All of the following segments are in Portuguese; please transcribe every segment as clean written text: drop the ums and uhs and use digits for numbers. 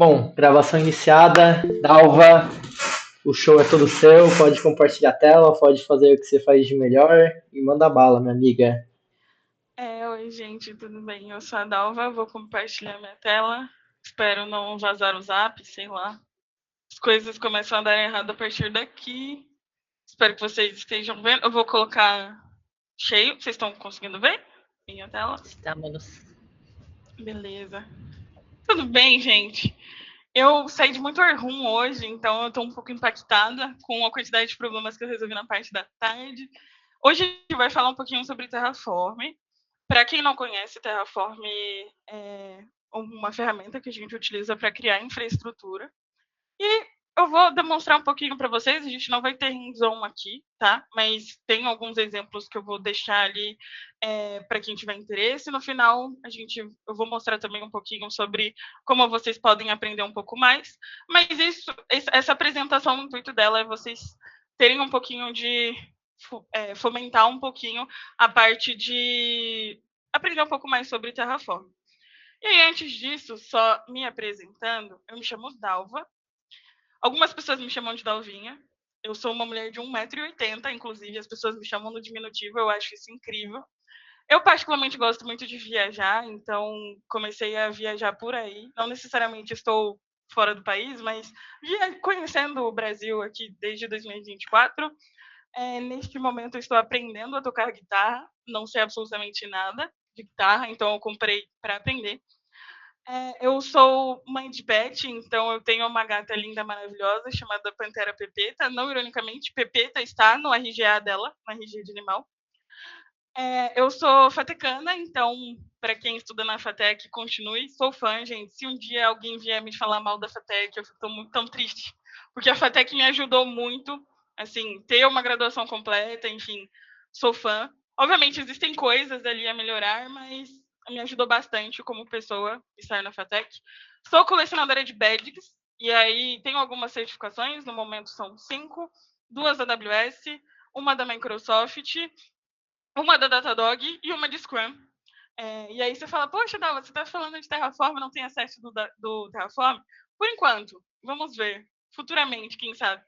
Bom, gravação iniciada. Dalva, o show é todo seu. Pode compartilhar a tela, pode fazer o que você faz de melhor e manda bala, minha amiga. Oi, gente, tudo bem? Eu sou a Dalva, vou compartilhar minha tela. Espero não vazar o zap, sei lá. As coisas começam a dar errado a partir daqui. Espero que vocês estejam vendo. Eu vou colocar cheio. Vocês estão conseguindo ver minha tela? Estamos. Beleza. Tudo bem, gente? Eu saí de muito Arrum hoje, então eu tô um pouco impactada com a quantidade de problemas que eu resolvi na parte da tarde. Hoje a gente vai falar um pouquinho sobre Terraform. Para quem não conhece, Terraform é uma ferramenta que a gente utiliza para criar infraestrutura. E eu vou demonstrar um pouquinho para vocês. A gente não vai ter hands-on aqui, tá? Mas tem alguns exemplos que eu vou deixar ali para quem tiver interesse. No final, eu vou mostrar também um pouquinho sobre como vocês podem aprender um pouco mais. Mas essa apresentação, o intuito dela é vocês terem um pouquinho de fomentar um pouquinho a parte de aprender um pouco mais sobre Terraform. E aí, antes disso, só me apresentando, eu me chamo Dalva. Algumas pessoas me chamam de Dalvinha. Eu sou uma mulher de 1,80 m, inclusive as pessoas me chamam no diminutivo, eu acho isso incrível. Eu particularmente gosto muito de viajar, então comecei a viajar por aí. Não necessariamente estou fora do país, mas conhecendo o Brasil aqui desde 2024. Neste momento eu estou aprendendo a tocar guitarra, não sei absolutamente nada de guitarra, então eu comprei para aprender. Eu sou mãe de pet, então eu tenho uma gata linda, maravilhosa, chamada Pantera Pepeta. Não ironicamente, Pepeta está no RGA dela, no RG de animal. Eu sou fatecana, então, para quem estuda na FATEC, continue. Sou fã, gente. Se um dia alguém vier me falar mal da FATEC, eu fico muito tão triste, porque a FATEC me ajudou muito, assim, ter uma graduação completa, enfim, sou fã. Obviamente, existem coisas ali a melhorar, mas me ajudou bastante como pessoa estar na FATEC. Sou colecionadora de badges, e aí tenho algumas certificações, no momento são 5, 2 da AWS, uma da Microsoft, uma da Datadog e uma de Scrum. E aí você fala, poxa, Dalva, você está falando de Terraform, não tem acesso do Terraform? Por enquanto, vamos ver. Futuramente, quem sabe.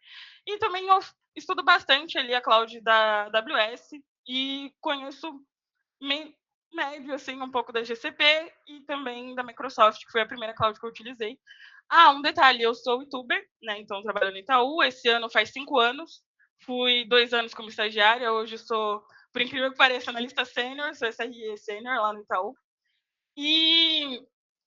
E também eu estudo bastante ali a cloud da AWS e conheço médio, assim, um pouco da GCP e também da Microsoft, que foi a primeira cloud que eu utilizei. Um detalhe, eu sou youtuber, né? Então eu trabalho no Itaú. Esse ano faz 5 anos. Fui 2 anos como estagiária. Hoje sou, por incrível que pareça, analista sênior, sou SRE sênior lá no Itaú. E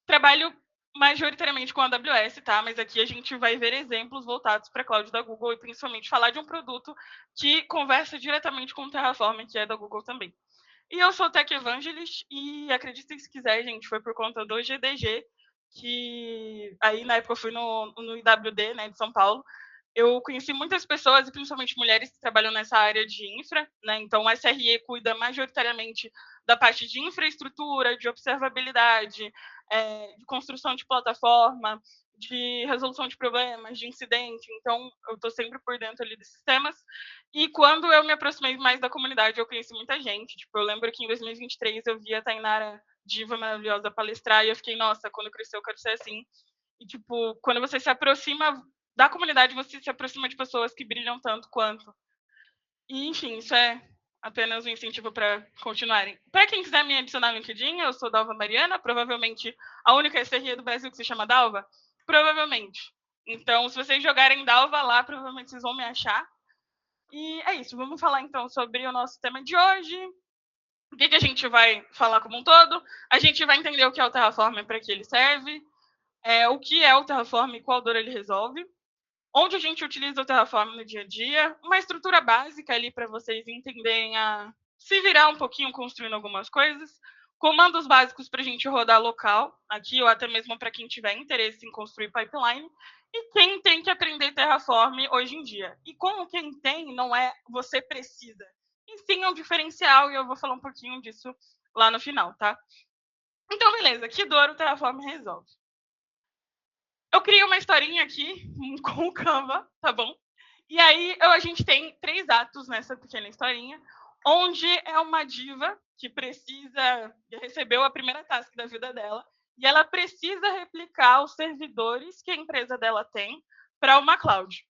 trabalho majoritariamente com a AWS, tá? Mas aqui a gente vai ver exemplos voltados para a cloud da Google e principalmente falar de um produto que conversa diretamente com o Terraform, que é da Google também. E eu sou Tech Evangelist e acreditem se quiser, gente, foi por conta do GDG que aí na época eu fui no IWD, né, de São Paulo. Eu conheci muitas pessoas, e principalmente mulheres, que trabalham nessa área de infra, né? Então, o SRE cuida majoritariamente da parte de infraestrutura, de observabilidade, de construção de plataforma, de resolução de problemas, de incidente. Então, eu estou sempre por dentro ali desses temas. E quando eu me aproximei mais da comunidade, eu conheci muita gente. Tipo, eu lembro que em 2023 eu vi a Tainara Diva maravilhosa palestrar e eu fiquei, nossa, quando eu crescer eu quero ser assim. E, tipo, quando você se aproxima da comunidade, você se aproxima de pessoas que brilham tanto quanto. E, enfim, isso é apenas um incentivo para continuarem. Para quem quiser me adicionar no LinkedIn, eu sou Dalva Mariana, provavelmente a única SRE do Brasil que se chama Dalva. Provavelmente. Então, se vocês jogarem Dalva lá, provavelmente vocês vão me achar. E é isso, vamos falar então sobre o nosso tema de hoje. O que a gente vai falar como um todo? A gente vai entender o que é o Terraform, para que ele serve, o que é o Terraform e qual dor ele resolve, onde a gente utiliza o Terraform no dia a dia, uma estrutura básica ali para vocês entenderem a se virar um pouquinho construindo algumas coisas, comandos básicos para a gente rodar local, aqui ou até mesmo para quem tiver interesse em construir pipeline, e quem tem que aprender Terraform hoje em dia. E como quem tem, não é você precisa. E sim é um diferencial, e eu vou falar um pouquinho disso lá no final, tá? Então, beleza, que dor o Terraform resolve? Eu criei uma historinha aqui com o Canva, tá bom? E aí a gente tem 3 atos nessa pequena historinha, onde é uma diva que recebeu a primeira task da vida dela, e ela precisa replicar os servidores que a empresa dela tem para uma cloud.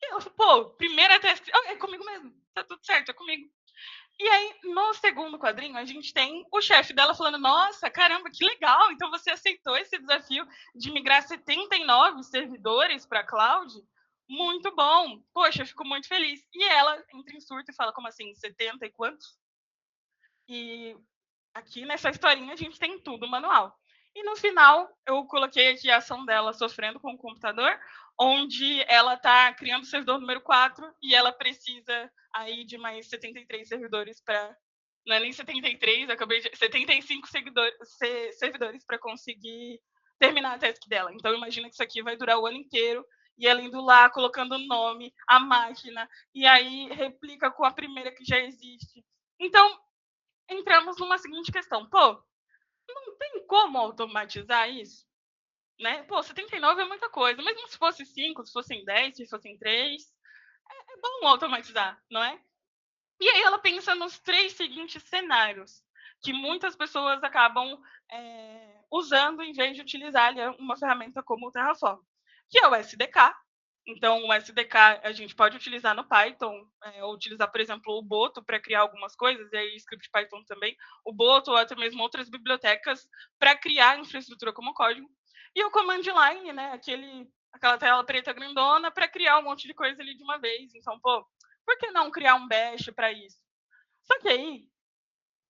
E eu, pô, primeira teste, é comigo mesmo, tá tudo certo, é comigo. E aí, no segundo quadrinho, a gente tem o chefe dela falando: nossa, caramba, que legal, então você aceitou esse desafio de migrar 79 servidores para a cloud? Muito bom, poxa, eu fico muito feliz. E ela entra em surto e fala: como assim, 70 e quantos? E aqui nessa historinha a gente tem tudo manual. E no final, eu coloquei aqui a ação dela sofrendo com o computador, onde ela está criando o servidor número 4 e ela precisa aí de mais 73 servidores para. Não é nem 73, acabei de. 75 servidores para conseguir terminar a task dela. Então, imagina que isso aqui vai durar o ano inteiro. E ela indo lá, colocando o nome, a máquina, e aí replica com a primeira que já existe. Então, entramos numa seguinte questão. Pô, não tem como automatizar isso? Né? Pô, 79 é muita coisa. Mesmo se fosse 5, se fossem 10, se fossem 3, é bom automatizar, não é? E aí ela pensa nos 3 seguintes cenários que muitas pessoas acabam usando em vez de utilizar uma ferramenta como o Terraform, que é o SDK. Então, o SDK a gente pode utilizar no Python, ou utilizar, por exemplo, o Boto para criar algumas coisas, e aí script Python também, o Boto ou até mesmo outras bibliotecas para criar infraestrutura como código. E o Command Line, né, aquela tela preta grandona para criar um monte de coisa ali de uma vez. Então, pô, por que não criar um bash para isso? Só que aí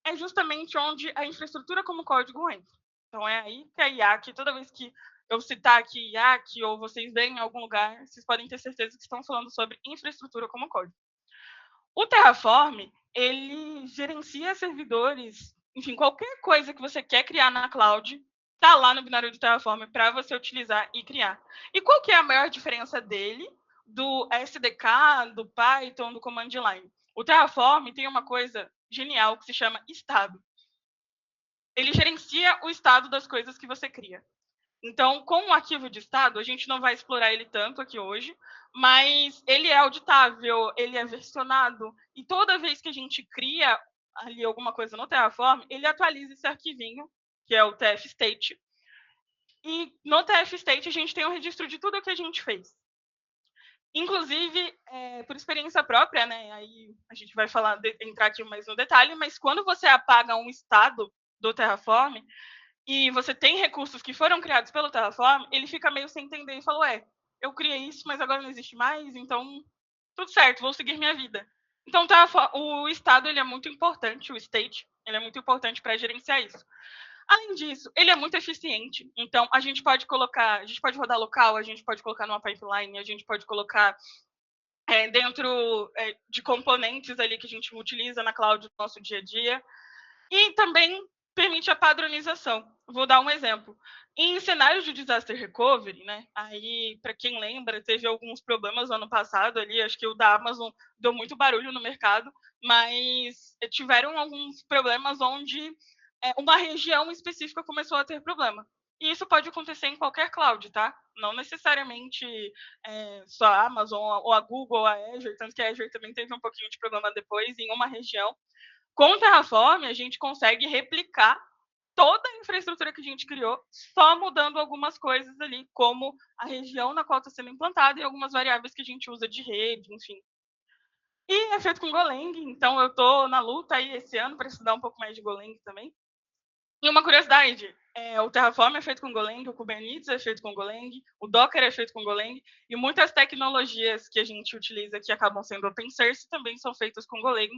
é justamente onde a infraestrutura como código entra. Então é aí que a IAC, toda vez que eu citar aqui IAC ou vocês verem em algum lugar, vocês podem ter certeza que estão falando sobre infraestrutura como código. O Terraform, ele gerencia servidores, enfim, qualquer coisa que você quer criar na cloud, está lá no binário do Terraform para você utilizar e criar. E qual que é a maior diferença dele do SDK, do Python, do Command Line? O Terraform tem uma coisa genial que se chama estado. Ele gerencia o estado das coisas que você cria. Então, com o arquivo de estado, a gente não vai explorar ele tanto aqui hoje, mas ele é auditável, ele é versionado, e toda vez que a gente cria ali alguma coisa no Terraform, ele atualiza esse arquivinho, que é o tf-state, e no tf-state a gente tem um registro de tudo o que a gente fez. Inclusive, por experiência própria, né, aí a gente vai entrar aqui mais no detalhe, mas quando você apaga um estado do Terraform, e você tem recursos que foram criados pelo Terraform, ele fica meio sem entender e fala: eu criei isso, mas agora não existe mais, então tudo certo, vou seguir minha vida. Então o estado ele é muito importante, o state, ele é muito importante para gerenciar isso. Além disso, ele é muito eficiente. Então, a gente pode rodar local, a gente pode colocar numa pipeline, a gente pode colocar dentro de componentes ali que a gente utiliza na cloud do nosso dia a dia. E também permite a padronização. Vou dar um exemplo. Em cenários de disaster recovery, né? Aí, para quem lembra, teve alguns problemas no ano passado ali, acho que o da Amazon deu muito barulho no mercado, mas tiveram alguns problemas onde uma região específica começou a ter problema. E isso pode acontecer em qualquer cloud, tá? Não necessariamente só a Amazon, ou a Google, ou a Azure, tanto que a Azure também teve um pouquinho de problema depois em uma região. Com o Terraform, a gente consegue replicar toda a infraestrutura que a gente criou, só mudando algumas coisas ali, como a região na qual está sendo implantada e algumas variáveis que a gente usa de rede, enfim. E é feito com Golang, então eu estou na luta aí esse ano para estudar um pouco mais de Golang também. E uma curiosidade, o Terraform é feito com Golang, o Kubernetes é feito com Golang, o Docker é feito com Golang, e muitas tecnologias que a gente utiliza que acabam sendo open source também são feitas com Golang,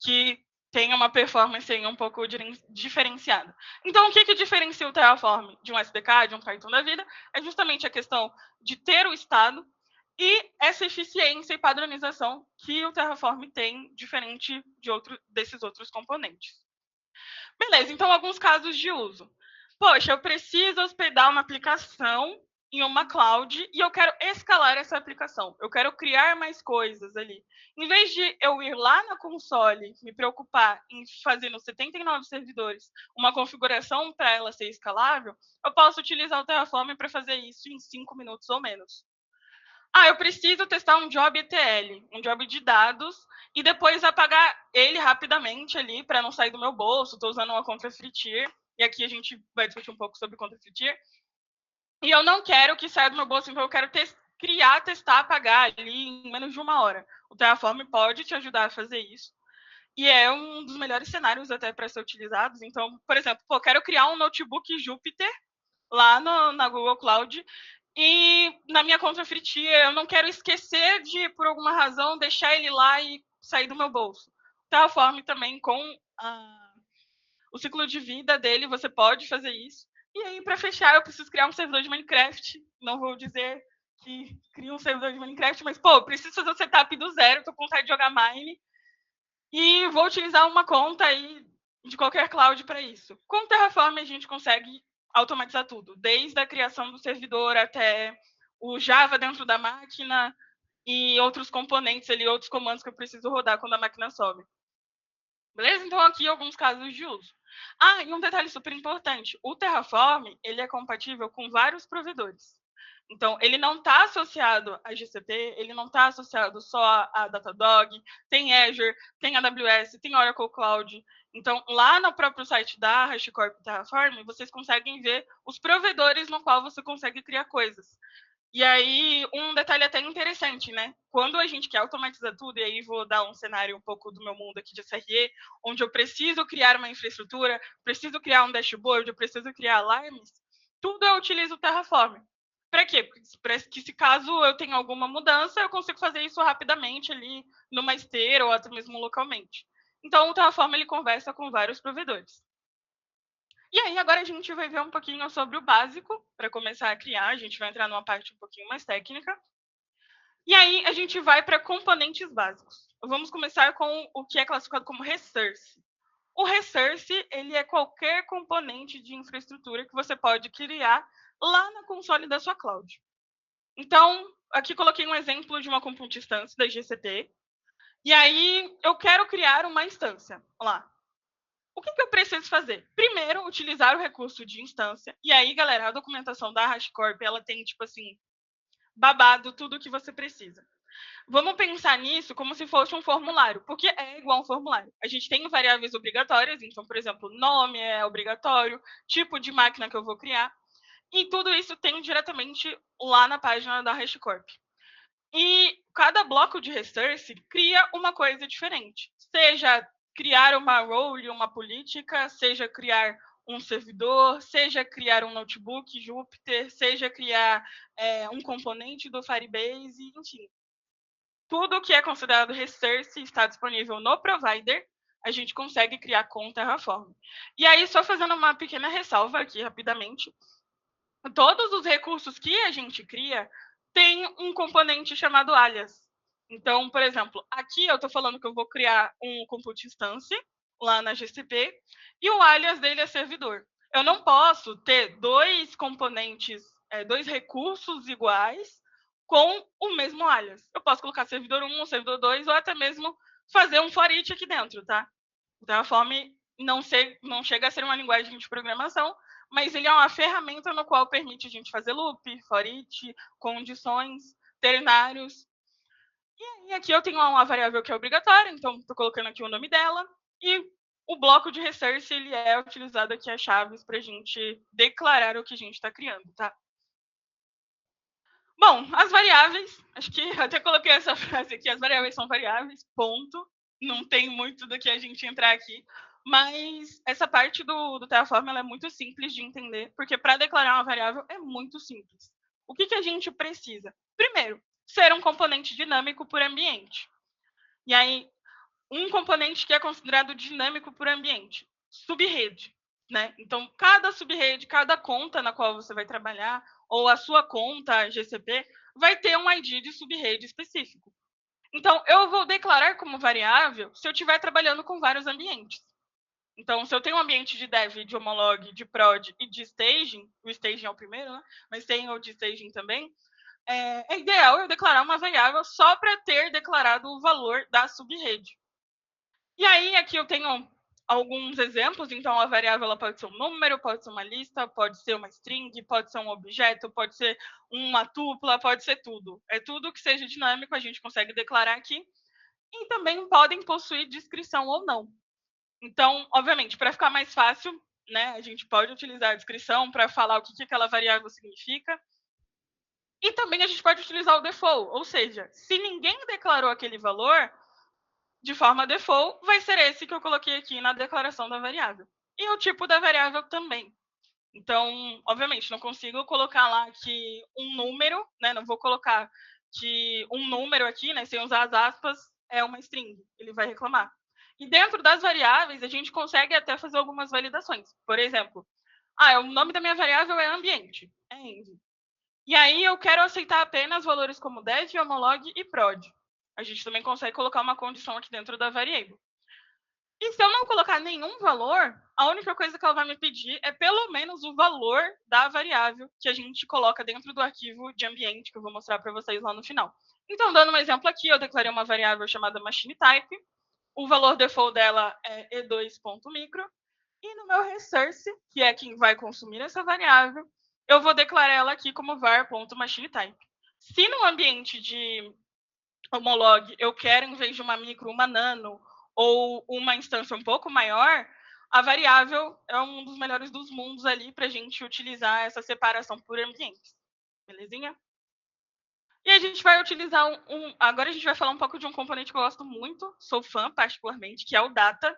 que tem uma performance um pouco diferenciada. Então, o que diferencia o Terraform de um SDK, de um Python da vida, é justamente a questão de ter o estado e essa eficiência e padronização que o Terraform tem, diferente desses outros componentes. Beleza, então alguns casos de uso. Poxa, eu preciso hospedar uma aplicação em uma cloud e eu quero escalar essa aplicação. Eu quero criar mais coisas ali. Em vez de eu ir lá na console, me preocupar em fazer nos 79 servidores uma configuração para ela ser escalável, eu posso utilizar o Terraform para fazer isso em 5 minutos ou menos. Eu preciso testar um job ETL, um job de dados, e depois apagar ele rapidamente ali para não sair do meu bolso. Estou usando uma conta free tier. e aqui a gente vai discutir um pouco sobre contra-frontier. E eu não quero que saia do meu bolso, então eu quero criar, testar, apagar ali em menos de 1 hora. O Terraform pode te ajudar a fazer isso. E é um dos melhores cenários até para ser utilizados. Então, por exemplo, quero criar um notebook Jupyter lá na Google Cloud e na minha conta Fritia eu não quero esquecer de, por alguma razão, deixar ele lá e sair do meu bolso. O Terraform também, com o ciclo de vida dele, você pode fazer isso. E aí, para fechar, eu preciso criar um servidor de Minecraft. Não vou dizer que cria um servidor de Minecraft, mas, preciso fazer o setup do zero, tô com vontade de jogar Mine. E vou utilizar uma conta aí de qualquer cloud para isso. Com o Terraform, a gente consegue automatizar tudo, desde a criação do servidor até o Java dentro da máquina e outros componentes ali, outros comandos que eu preciso rodar quando a máquina sobe. Beleza? Então, aqui alguns casos de uso. E um detalhe super importante. O Terraform, ele é compatível com vários provedores. Então, ele não está associado a GCP, ele não está associado só a Datadog, tem Azure, tem AWS, tem Oracle Cloud. Então, lá no próprio site da HashiCorp Terraform, vocês conseguem ver os provedores no qual você consegue criar coisas. E aí, um detalhe até interessante, né? Quando a gente quer automatizar tudo, e aí vou dar um cenário um pouco do meu mundo aqui de SRE, onde eu preciso criar uma infraestrutura, preciso criar um dashboard, eu preciso criar alarmes, tudo eu utilizo o Terraform. Para quê? Para que se caso eu tenha alguma mudança, eu consigo fazer isso rapidamente ali numa esteira ou até mesmo localmente. Então, o Terraform ele conversa com vários provedores. E aí, agora a gente vai ver um pouquinho sobre o básico, para começar a criar. A gente vai entrar numa parte um pouquinho mais técnica. E aí, a gente vai para componentes básicos. Vamos começar com o que é classificado como resource. O resource, ele é qualquer componente de infraestrutura que você pode criar lá na console da sua cloud. Então, aqui coloquei um exemplo de uma compute instância da GCP. E aí, eu quero criar uma instância. Vamos lá. O que eu preciso fazer? Primeiro, utilizar o recurso de instância. E aí, galera, a documentação da HashiCorp, ela tem, tipo assim, babado tudo o que você precisa. Vamos pensar nisso como se fosse um formulário, porque é igual um formulário. A gente tem variáveis obrigatórias, então, por exemplo, nome é obrigatório, tipo de máquina que eu vou criar, e tudo isso tem diretamente lá na página da HashiCorp. E cada bloco de resource cria uma coisa diferente, seja criar uma role, uma política, seja criar um servidor, seja criar um notebook Jupyter, seja criar um componente do Firebase, enfim. Tudo que é considerado resource está disponível no provider, a gente consegue criar com Terraform. E aí, só fazendo uma pequena ressalva aqui, rapidamente, todos os recursos que a gente cria tem um componente chamado alias. Então, por exemplo, aqui eu estou falando que eu vou criar um compute instance lá na GCP e o alias dele é servidor. Eu não posso ter dois componentes, dois recursos iguais com o mesmo alias. Eu posso colocar servidor 1, servidor 2 ou até mesmo fazer um for each aqui dentro, tá? O Terraform não chega a ser uma linguagem de programação, mas ele é uma ferramenta no qual permite a gente fazer loop, for each, condições, ternários. E aí aqui eu tenho uma variável que é obrigatória, então estou colocando aqui o nome dela. E o bloco de resource ele é utilizado aqui as chaves para a gente declarar o que a gente está criando, tá? Bom, as variáveis, acho que até coloquei essa frase aqui, as variáveis são variáveis, ponto. Não tem muito do que a gente entrar aqui. Mas essa parte do Terraform ela é muito simples de entender, porque para declarar uma variável é muito simples. O que a gente precisa? Primeiro, ser um componente dinâmico por ambiente. E aí, um componente que é considerado dinâmico por ambiente, subrede. Né? Então, cada subrede, cada conta na qual você vai trabalhar, ou a sua conta GCP, vai ter um ID de subrede específico. Então, eu vou declarar como variável se eu estiver trabalhando com vários ambientes. Então, se eu tenho um ambiente de dev, de homolog, de prod e de staging, o staging é o primeiro, né? Mas tem o de staging também, é ideal eu declarar uma variável só para ter declarado o valor da subrede. E aí, aqui eu tenho alguns exemplos. Então, a variável ela pode ser um número, pode ser uma lista, pode ser uma string, pode ser um objeto, pode ser uma tupla, pode ser tudo. É tudo que seja dinâmico, a gente consegue declarar aqui. E também podem possuir descrição ou não. Então, obviamente, para ficar mais fácil, né? A gente pode utilizar a descrição para falar o que aquela variável significa. E também a gente pode utilizar o default, ou seja, se ninguém declarou aquele valor, de forma default, vai ser esse que eu coloquei aqui na declaração da variável. E o tipo da variável também. Então, obviamente, não consigo colocar lá que um número, né? Não vou colocar que um número aqui, né? Sem usar as aspas, é uma string. Ele vai reclamar. E dentro das variáveis, a gente consegue até fazer algumas validações. Por exemplo, o nome da minha variável é ambiente, é env. E aí eu quero aceitar apenas valores como dev, homolog e prod. A gente também consegue colocar uma condição aqui dentro da variável. E se eu não colocar nenhum valor, a única coisa que ela vai me pedir é pelo menos o valor da variável que a gente coloca dentro do arquivo de ambiente, que eu vou mostrar para vocês lá no final. Então, dando um exemplo aqui, eu declarei uma variável chamada machineType. O valor default dela é e2.micro. E no meu resource, que é quem vai consumir essa variável, eu vou declarar ela aqui como var.machineType. Se no ambiente de homolog eu quero, em vez de uma micro, uma nano, ou uma instância um pouco maior, a variável é um dos melhores dos mundos ali para a gente utilizar essa separação por ambientes. Belezinha? E a gente vai utilizar agora a gente vai falar um pouco de um componente que eu gosto muito, sou fã particularmente, que é o data.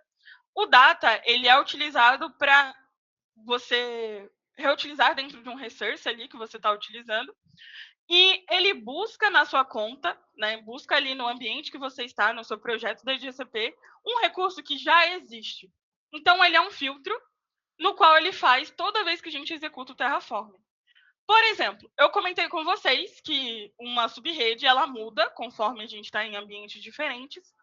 O data, ele é utilizado para você reutilizar dentro de um resource ali que você está utilizando. E ele busca na sua conta, né, busca ali no ambiente que você está, no seu projeto da GCP, um recurso que já existe. Então, ele é um filtro no qual ele faz toda vez que a gente executa o Terraform. Por exemplo, eu comentei com vocês que uma subrede ela muda conforme a gente está em ambientes diferentes.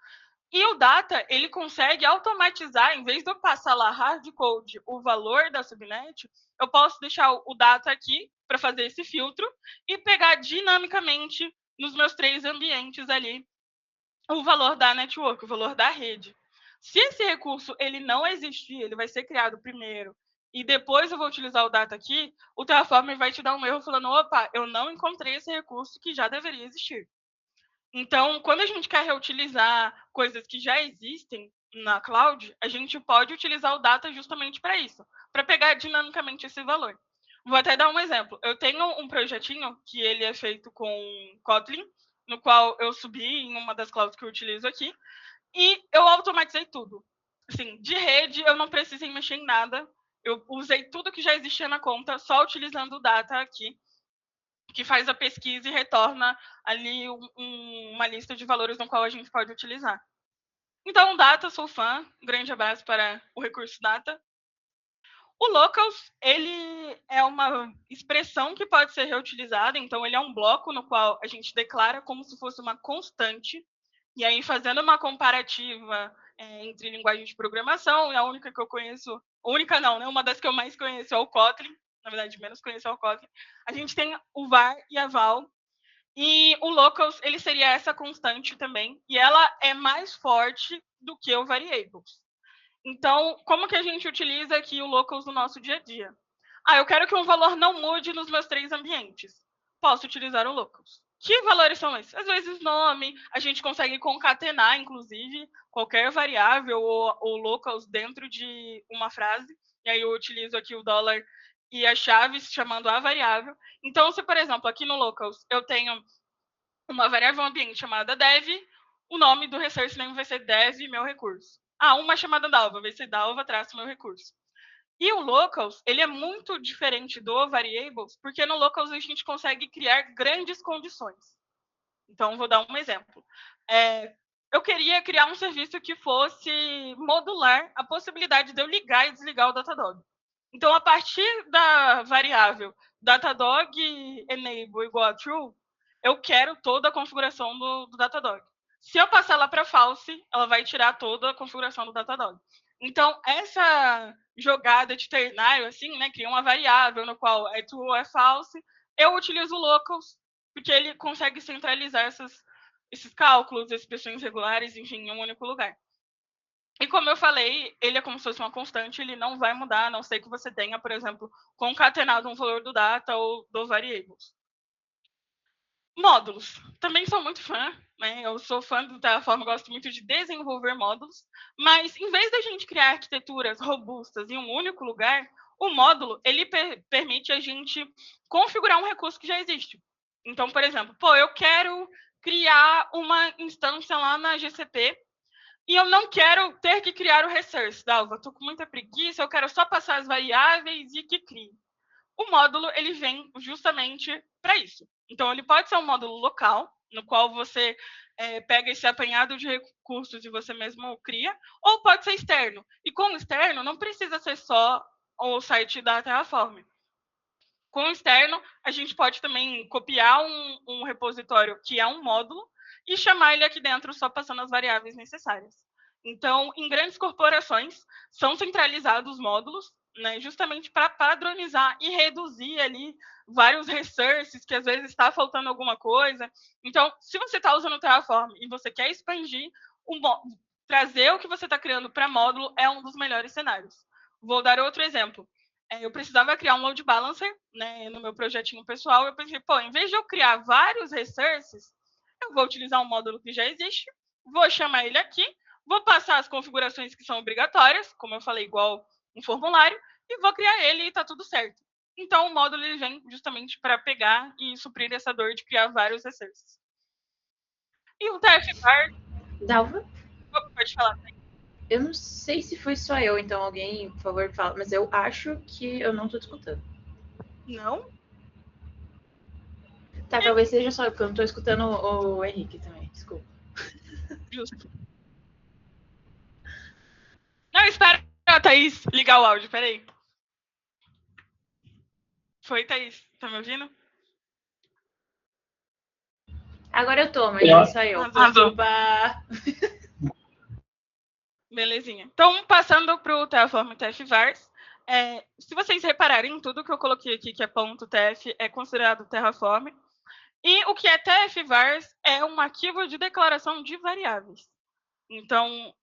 E o data, ele consegue automatizar, em vez de eu passar lá hardcode o valor da subnet, eu posso deixar o data aqui para fazer esse filtro e pegar dinamicamente nos meus 3 ambientes ali o valor da network, o valor da rede. Se esse recurso ele não existir, ele vai ser criado primeiro e depois eu vou utilizar o data aqui, o Terraform vai te dar um erro falando, opa, eu não encontrei esse recurso que já deveria existir. Então, quando a gente quer reutilizar coisas que já existem na cloud, a gente pode utilizar o data justamente para isso, para pegar dinamicamente esse valor. Vou até dar um exemplo. Eu tenho um projetinho que ele é feito com Kotlin, no qual eu subi em uma das clouds que eu utilizo aqui, e eu automatizei tudo. Assim, de rede, eu não precisei mexer em nada. Eu usei tudo que já existia na conta, só utilizando o data aqui, que faz a pesquisa e retorna ali uma lista de valores no qual a gente pode utilizar. Então, data, sou fã. Um grande abraço para o recurso data. O locals, ele é uma expressão que pode ser reutilizada, então ele é um bloco no qual a gente declara como se fosse uma constante, e aí fazendo uma comparativa entre linguagens de programação, e a única que eu conheço, única não, né? Uma das que eu mais conheço é o Kotlin, na verdade, menos conheço é o Kotlin. A gente tem o var e a val, e o locals, ele seria essa constante também, e ela é mais forte do que o variables. Então, como que a gente utiliza aqui o locals no nosso dia a dia? Eu quero que um valor não mude nos meus 3 ambientes. Posso utilizar o locals. Que valores são esses? Às vezes nome, a gente consegue concatenar, inclusive, qualquer variável ou locals dentro de uma frase. E aí eu utilizo aqui o dólar e as chaves chamando a variável. Então, se, por exemplo, aqui no locals eu tenho uma variável ambiente chamada dev, o nome do resource name vai ser dev meu recurso. Uma chamada Dalva, vai ser Dalva traço meu recurso. E o locals, ele é muito diferente do variables, porque no locals a gente consegue criar grandes condições. Então, vou dar um exemplo. Eu queria criar um serviço que fosse modular a possibilidade de eu ligar e desligar o Datadog. Então, a partir da variável Datadog enable igual a true, eu quero toda a configuração do Datadog. Se eu passar lá para false, ela vai tirar toda a configuração do Datadog. Então, essa jogada de ternário, assim, né, cria uma variável no qual é true ou é false, eu utilizo o locals, porque ele consegue centralizar esses cálculos, expressões regulares, enfim, em um único lugar. E como eu falei, ele é como se fosse uma constante, ele não vai mudar, a não ser que você tenha, por exemplo, concatenado um valor do data ou do variables. Módulos. Também sou muito fã, né? Eu sou fã do Terraform, gosto muito de desenvolver módulos, mas em vez da gente criar arquiteturas robustas em um único lugar, o módulo ele permite a gente configurar um recurso que já existe. Então, por exemplo, eu quero criar uma instância lá na GCP e eu não quero ter que criar o resource, Dalva. Estou com muita preguiça, eu quero só passar as variáveis e que crie. O módulo ele vem justamente para isso. Então, ele pode ser um módulo local, no qual você pega esse apanhado de recursos e você mesmo cria, ou pode ser externo. E com o externo, não precisa ser só o site da Terraform. Com o externo, a gente pode também copiar um repositório que é um módulo e chamar ele aqui dentro só passando as variáveis necessárias. Então, em grandes corporações, são centralizados os módulos, né, justamente para padronizar e reduzir ali vários resources que às vezes está faltando alguma coisa. Então, se você está usando o Terraform e você quer expandir, trazer o que você está criando para módulo é um dos melhores cenários. Vou dar outro exemplo. Eu precisava criar um load balancer, né, no meu projetinho pessoal. Eu pensei, em vez de eu criar vários resources, eu vou utilizar um módulo que já existe, vou chamar ele aqui, vou passar as configurações que são obrigatórias, como eu falei, igual um formulário, e vou criar ele e está tudo certo. Então, o módulo ele vem justamente para pegar e suprir essa dor de criar vários resources. E o TF-var... Dalva? Pode falar. Eu não sei se foi só eu, então alguém, por favor, fala. Mas eu acho que eu não estou escutando. Não? Tá, talvez seja só eu, porque eu não estou escutando o Henrique também. Desculpa. Justo. Não, espera a Thaís ligar o áudio, peraí. Foi, Thaís? Tá me ouvindo? Agora eu tô, mas não só eu. Desculpa. Belezinha. Então, passando para o Terraform TF-vars, se vocês repararem, tudo que eu coloquei aqui, que é .tf, é considerado Terraform. E o que é TF-vars é um arquivo de declaração de variáveis. Então,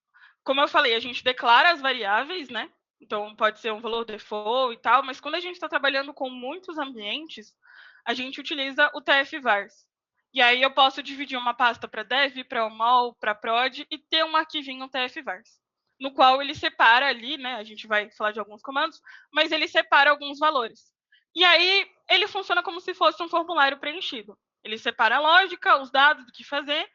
como eu falei, a gente declara as variáveis, né? Então, pode ser um valor default e tal, mas quando a gente está trabalhando com muitos ambientes, a gente utiliza o TF-vars. E aí eu posso dividir uma pasta para dev, para mol, para prod e ter um arquivinho TF-vars, no qual ele separa ali, né? A gente vai falar de alguns comandos, mas ele separa alguns valores. E aí ele funciona como se fosse um formulário preenchido. Ele separa a lógica, os dados do que fazer,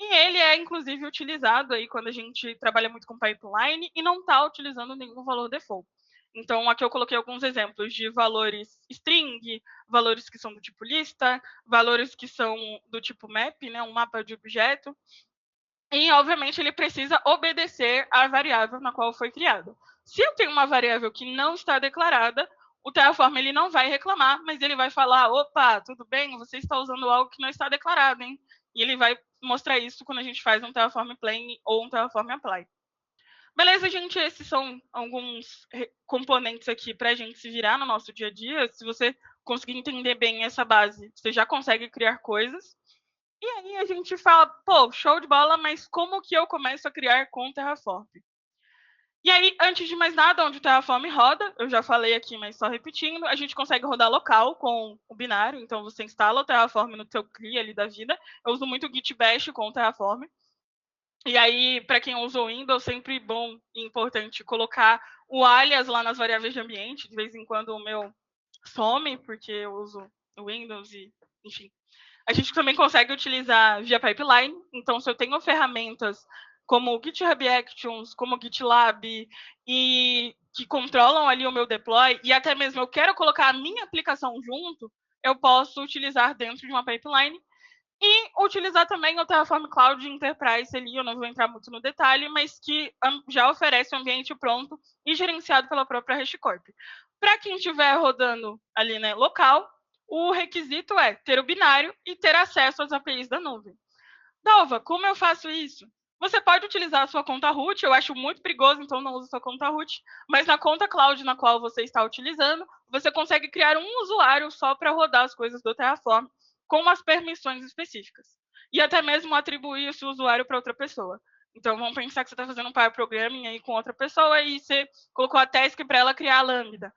e ele é, inclusive, utilizado aí quando a gente trabalha muito com pipeline e não está utilizando nenhum valor default. Então, aqui eu coloquei alguns exemplos de valores string, valores que são do tipo lista, valores que são do tipo map, né, um mapa de objeto. E, obviamente, ele precisa obedecer à variável na qual foi criado. Se eu tenho uma variável que não está declarada, o Terraform ele não vai reclamar, mas ele vai falar, opa, tudo bem, você está usando algo que não está declarado, hein? E ele vai mostrar isso quando a gente faz um Terraform Plane ou um Terraform Apply. Beleza, gente? Esses são alguns componentes aqui para a gente se virar no nosso dia a dia. Se você conseguir entender bem essa base, você já consegue criar coisas. E aí a gente fala, show de bola, mas como que eu começo a criar com o Terraform? E aí, antes de mais nada, onde o Terraform roda, eu já falei aqui, mas só repetindo, a gente consegue rodar local com o binário, então você instala o Terraform no seu CLI ali da vida. Eu uso muito o Git Bash com o Terraform. E aí, para quem usa o Windows, sempre bom e importante colocar o alias lá nas variáveis de ambiente. De vez em quando o meu some, porque eu uso o Windows e, enfim. A gente também consegue utilizar via pipeline. Então, se eu tenho ferramentas como o GitHub Actions, como o GitLab, e que controlam ali o meu deploy, e até mesmo eu quero colocar a minha aplicação junto, eu posso utilizar dentro de uma pipeline. E utilizar também o Terraform Cloud Enterprise ali, eu não vou entrar muito no detalhe, mas que já oferece um ambiente pronto e gerenciado pela própria HashiCorp. Para quem estiver rodando ali, né, local, o requisito é ter o binário e ter acesso às APIs da nuvem. Dalva, como eu faço isso? Você pode utilizar a sua conta root, eu acho muito perigoso, então não use sua conta root, mas na conta cloud na qual você está utilizando, você consegue criar um usuário só para rodar as coisas do Terraform, com umas permissões específicas. E até mesmo atribuir esse usuário para outra pessoa. Então, vamos pensar que você está fazendo um pair programming aí com outra pessoa e você colocou a task para ela criar a Lambda.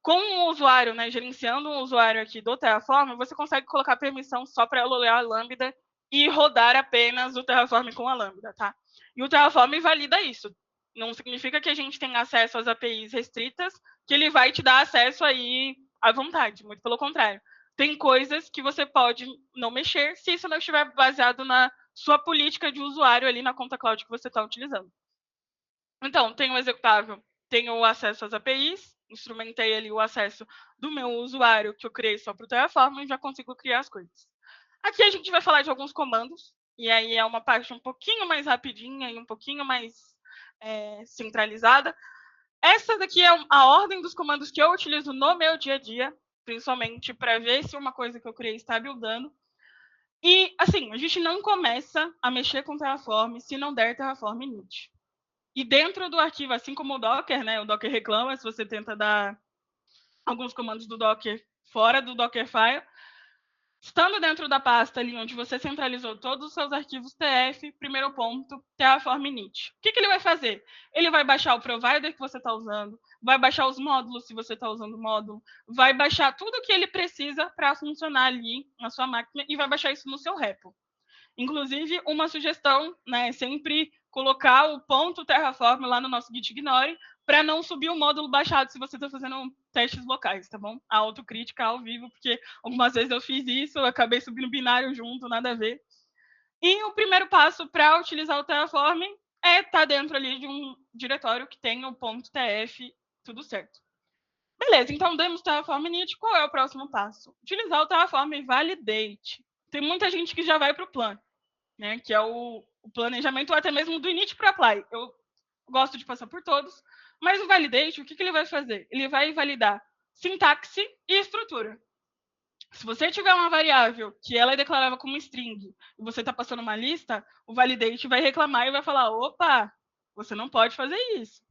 Com o usuário, né, gerenciando um usuário aqui do Terraform, você consegue colocar permissão só para ela olhar a Lambda e rodar apenas o Terraform com a Lambda, tá? E o Terraform valida isso. Não significa que a gente tem acesso às APIs restritas, que ele vai te dar acesso aí à vontade, muito pelo contrário. Tem coisas que você pode não mexer se isso não estiver baseado na sua política de usuário ali na conta cloud que você está utilizando. Então, tem o executável, tem o acesso às APIs, instrumentei ali o acesso do meu usuário que eu criei só para o Terraform e já consigo criar as coisas. Aqui a gente vai falar de alguns comandos, e aí é uma parte um pouquinho mais rapidinha e um pouquinho mais centralizada. Essa daqui é a ordem dos comandos que eu utilizo no meu dia a dia, principalmente para ver se uma coisa que eu criei está buildando. E, assim, a gente não começa a mexer com Terraform se não der Terraform init. E dentro do arquivo, assim como o Docker, né? O Docker reclama se você tenta dar alguns comandos do Docker fora do Dockerfile. Estando dentro da pasta ali onde você centralizou todos os seus arquivos TF, primeiro ponto, Terraform init. O que ele vai fazer? Ele vai baixar o provider que você está usando, vai baixar os módulos se você está usando módulo, vai baixar tudo que ele precisa para funcionar ali na sua máquina e vai baixar isso no seu repo. Inclusive, uma sugestão, né, sempre colocar o ponto Terraform lá no nosso Git Ignore para não subir o módulo baixado se você está fazendo testes locais, tá bom? A autocrítica ao vivo, porque algumas vezes eu fiz isso, eu acabei subindo binário junto, nada a ver. E o primeiro passo para utilizar o Terraform é estar dentro ali de um diretório que tem o ponto .tf, tudo certo. Beleza, então demos Terraform init, qual é o próximo passo? Utilizar o Terraform validate. Tem muita gente que já vai para o plan, né, que é o planejamento, ou até mesmo do init para apply. Eu gosto de passar por todos, mas o validate, o que ele vai fazer? Ele vai validar sintaxe e estrutura. Se você tiver uma variável que ela é declarada como string e você está passando uma lista, o validate vai reclamar e vai falar, opa, você não pode fazer isso.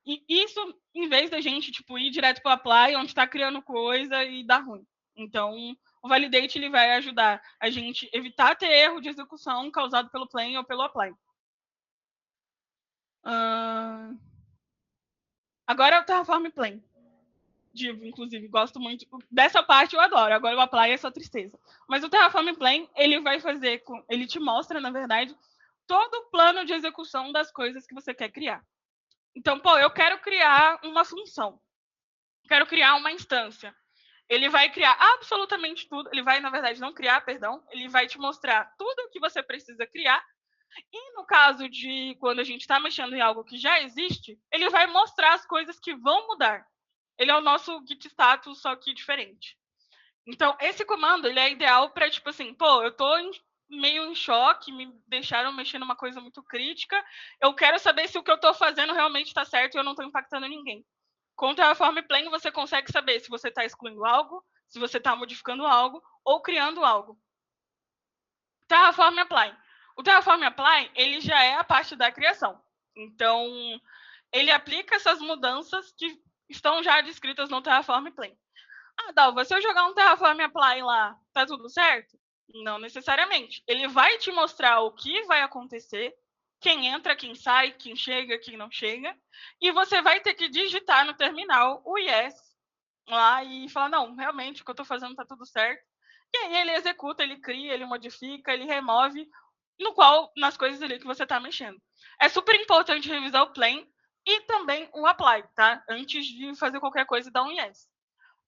E isso, em vez da gente tipo, ir direto para o apply, onde está criando coisa e dá ruim. Então, o validate ele vai ajudar a gente evitar ter erro de execução causado pelo plain ou pelo apply. Agora é o Terraform plain. Divo, inclusive, gosto muito. Dessa parte eu adoro. Agora o apply é só tristeza. Mas o Terraform plain, ele vai fazer, ele te mostra, na verdade, todo o plano de execução das coisas que você quer criar. Então, pô, eu quero criar uma função. Quero criar uma instância. Ele vai criar absolutamente tudo. Ele vai, na verdade, não criar, perdão. Ele vai te mostrar tudo o que você precisa criar. E no caso de quando a gente está mexendo em algo que já existe, ele vai mostrar as coisas que vão mudar. Ele é o nosso git status, só que diferente. Então, esse comando ele é ideal para, tipo assim, pô, eu estou meio em choque, me deixaram mexer numa coisa muito crítica, eu quero saber se o que eu estou fazendo realmente está certo e eu não estou impactando ninguém. Com o Terraform Plain, você consegue saber se você está excluindo algo, se você está modificando algo ou criando algo. Terraform Apply. O Terraform Apply, ele já é a parte da criação. Então, ele aplica essas mudanças que estão já descritas no Terraform Plain. Ah, Dalva, se eu jogar um Terraform Apply lá, tá tudo certo? Não necessariamente. Ele vai te mostrar o que vai acontecer, quem entra, quem sai, quem chega, quem não chega, e você vai ter que digitar no terminal o yes lá e falar, não, realmente o que eu estou fazendo está tudo certo. E aí ele executa, ele cria, ele modifica, ele remove, nas coisas ali que você está mexendo. É super importante revisar o plain e também o apply, tá? Antes de fazer qualquer coisa, dá um yes.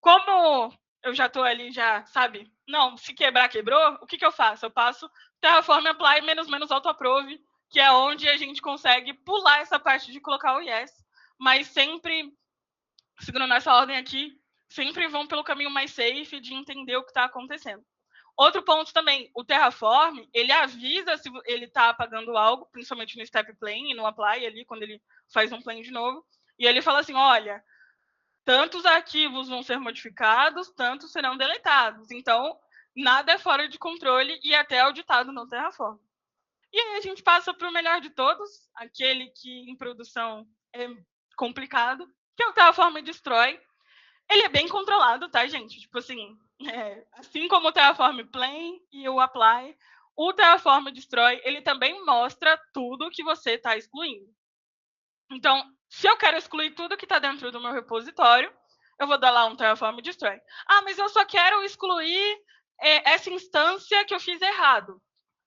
Como eu já estou ali, já, sabe? Não, se quebrar, quebrou, o que eu faço? Eu passo Terraform Apply menos autoapprove, que é onde a gente consegue pular essa parte de colocar o yes, mas sempre, seguindo essa ordem aqui, sempre vão pelo caminho mais safe de entender o que está acontecendo. Outro ponto também, o Terraform, ele avisa se ele está apagando algo, principalmente no step plain e no apply ali, quando ele faz um plain de novo, e ele fala assim, olha, tantos arquivos vão ser modificados, tantos serão deletados. Então, nada é fora de controle e até auditado no Terraform. E aí a gente passa para o melhor de todos, aquele que em produção é complicado, que é o Terraform Destroy. Ele é bem controlado, tá, gente? Tipo assim, assim como o Terraform Plain e o Apply, o Terraform Destroy, ele também mostra tudo que você está excluindo. Então, se eu quero excluir tudo que está dentro do meu repositório, eu vou dar lá um Terraform Destroy. Ah, mas eu só quero excluir essa instância que eu fiz errado.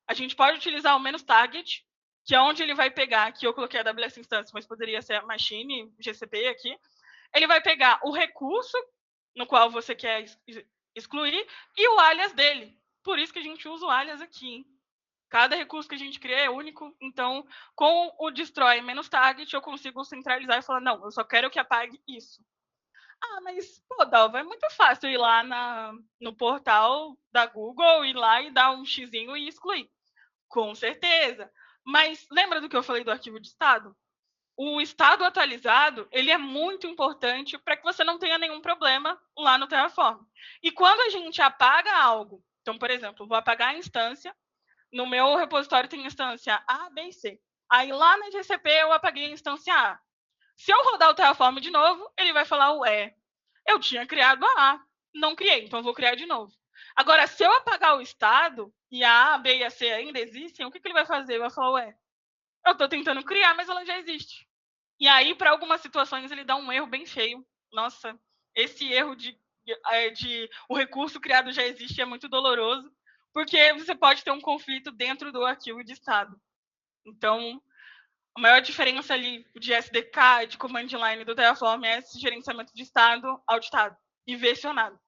A gente pode utilizar o menos target, que é onde ele vai pegar, aqui eu coloquei a AWS instância, mas poderia ser a machine, GCP aqui. Ele vai pegar o recurso no qual você quer excluir e o alias dele. Por isso que a gente usa o alias aqui. Cada recurso que a gente cria é único, então com o destroy menos target eu consigo centralizar e falar, não, eu só quero que apague isso. Ah, mas, pô, Dalva, é muito fácil ir lá no portal da Google, ir lá e dar um xizinho e excluir. Com certeza. Mas lembra do que eu falei do arquivo de estado? O estado atualizado, ele é muito importante para que você não tenha nenhum problema lá no Terraform. E quando a gente apaga algo, então, por exemplo, vou apagar a instância, no meu repositório tem instância A, B e C. Aí lá na GCP eu apaguei a instância A. Se eu rodar o Terraform de novo, ele vai falar, ué, eu tinha criado a A, não criei, então eu vou criar de novo. Agora, se eu apagar o estado e a A, B e a C ainda existem, o que ele vai fazer? Ele vai falar, ué, eu estou tentando criar, mas ela já existe. E aí, para algumas situações, ele dá um erro bem feio. Nossa, esse erro de o recurso criado já existe é muito doloroso, porque você pode ter um conflito dentro do arquivo de estado. Então, a maior diferença ali de SDK, de command line do Terraform é esse gerenciamento de estado auditado e versionado.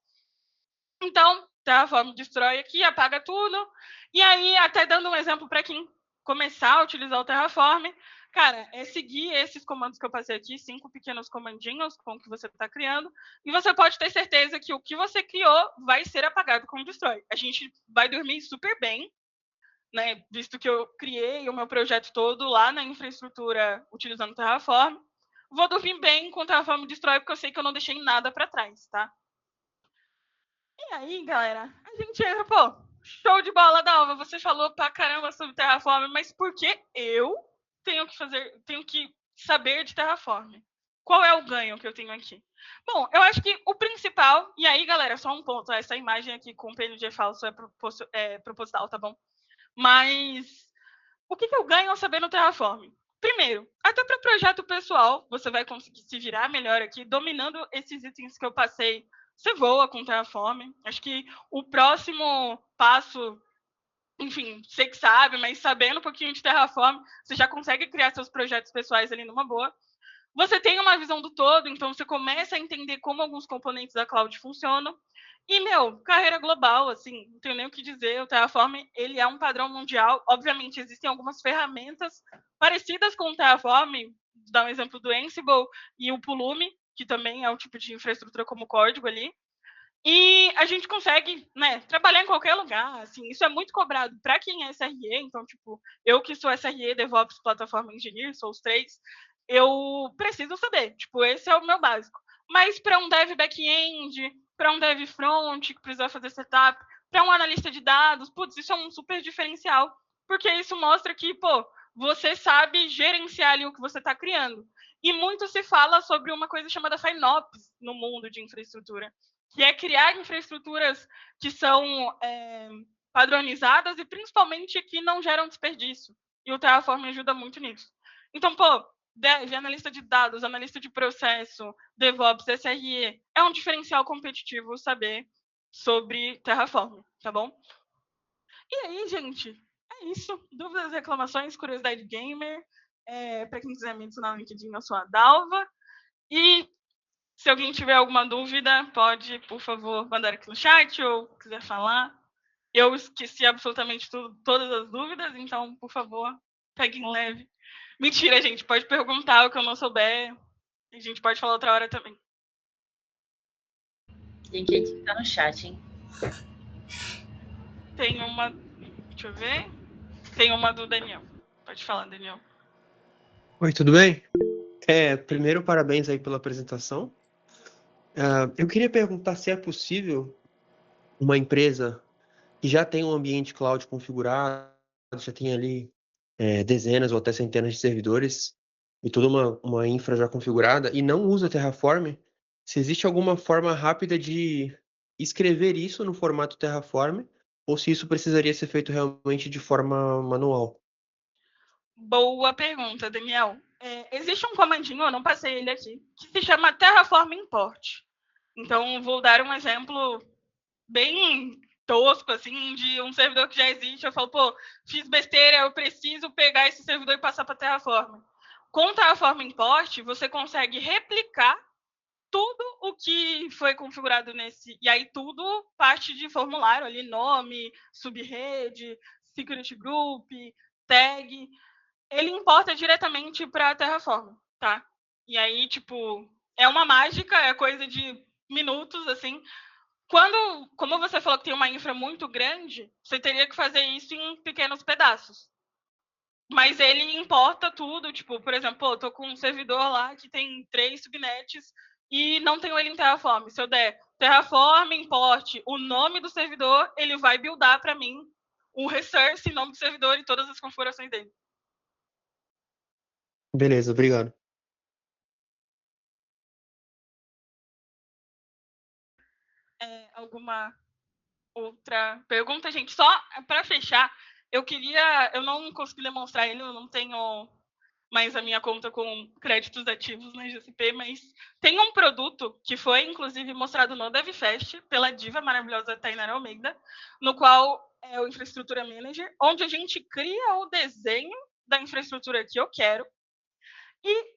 Então, Terraform destrói aqui, apaga tudo. E aí, até dando um exemplo para quem começar a utilizar o Terraform, cara, é seguir esses comandos que eu passei aqui, 5 pequenos comandinhos com o que você está criando, e você pode ter certeza que o que você criou vai ser apagado com o destrói. A gente vai dormir super bem, né, visto que eu criei o meu projeto todo lá na infraestrutura utilizando o Terraform. Vou dormir bem com o Terraform destrói, porque eu sei que eu não deixei nada para trás, tá? E aí, galera, a gente entra, pô, show de bola, Dalva, você falou pra caramba sobre Terraform, mas por que eu tenho que saber de Terraform? Qual é o ganho que eu tenho aqui? Bom, eu acho que o principal, e aí, galera, só um ponto, essa imagem aqui com PNG falso é proposital, tá bom? Mas o que eu ganho ao saber no Terraform? Primeiro, até para projeto pessoal, você vai conseguir se virar melhor aqui, dominando esses itens que eu passei. Você voa com o Terraform. Acho que o próximo passo, enfim, você que sabe, mas sabendo um pouquinho de Terraform, você já consegue criar seus projetos pessoais ali numa boa. Você tem uma visão do todo, então você começa a entender como alguns componentes da cloud funcionam. E, carreira global, assim, não tenho nem o que dizer. O Terraform, ele é um padrão mundial. Obviamente, existem algumas ferramentas parecidas com o Terraform. Vou dar um exemplo do Ansible e o Pulumi, que também é um tipo de infraestrutura como código ali. E a gente consegue, né, trabalhar em qualquer lugar, assim, isso é muito cobrado para quem é SRE, então, tipo, eu que sou SRE, DevOps, Plataforma Engineer, sou os três, eu preciso saber, tipo, esse é o meu básico. Mas para um dev back-end, para um dev front, que precisa fazer setup, para um analista de dados, putz, isso é um super diferencial, porque isso mostra que, pô, você sabe gerenciar ali o que você está criando. E muito se fala sobre uma coisa chamada FinOps no mundo de infraestrutura, que é criar infraestruturas que são padronizadas e principalmente que não geram desperdício. E o Terraform ajuda muito nisso. Então, pô, dev, analista de dados, analista de processo, DevOps, SRE, é um diferencial competitivo saber sobre Terraform, tá bom? E aí, gente, é isso. Dúvidas, reclamações, curiosidade gamer. Para quem quiser me adicionar no LinkedIn, eu sou a Dalva. E se alguém tiver alguma dúvida, pode, por favor, mandar aqui no chat ou quiser falar. Eu esqueci absolutamente todas as dúvidas, então, por favor, peguem leve. Mentira, gente, pode perguntar o que eu não souber. A gente pode falar outra hora também. LinkedIn tá no chat, hein? Tem uma... Deixa eu ver. Tem uma do Daniel. Pode falar, Daniel. Oi, tudo bem? Primeiro, parabéns aí pela apresentação. Eu queria perguntar se é possível uma empresa que já tem um ambiente cloud configurado, já tem ali dezenas ou até centenas de servidores e toda uma infra já configurada e não usa Terraform, se existe alguma forma rápida de escrever isso no formato Terraform ou se isso precisaria ser feito realmente de forma manual. Boa pergunta, Daniel. Existe um comandinho, eu não passei ele aqui, que se chama Terraform Import. Então, vou dar um exemplo bem tosco, assim, de um servidor que já existe. Eu falo, pô, fiz besteira, eu preciso pegar esse servidor e passar para Terraform. Com o Terraform Import, você consegue replicar tudo o que foi configurado nesse. E aí, tudo parte de formulário ali, nome, subrede, security group, tag. Ele importa diretamente para a Terraform, tá? E aí, tipo, é uma mágica, é coisa de minutos, assim. Como você falou que tem uma infra muito grande, você teria que fazer isso em pequenos pedaços. Mas ele importa tudo, tipo, por exemplo, eu tô com um servidor lá que tem 3 subnets e não tenho ele em Terraform. Se eu der Terraform, import o nome do servidor, ele vai buildar para mim o resource, nome do servidor e todas as configurações dele. Beleza, obrigado. Alguma outra pergunta, gente? Só para fechar, eu não consegui demonstrar ele, eu não tenho mais a minha conta com créditos ativos na GCP, mas tem um produto que foi, inclusive, mostrado no DevFest pela diva maravilhosa Tainara Almeida, no qual é o Infraestrutura Manager, onde a gente cria o desenho da infraestrutura que eu quero e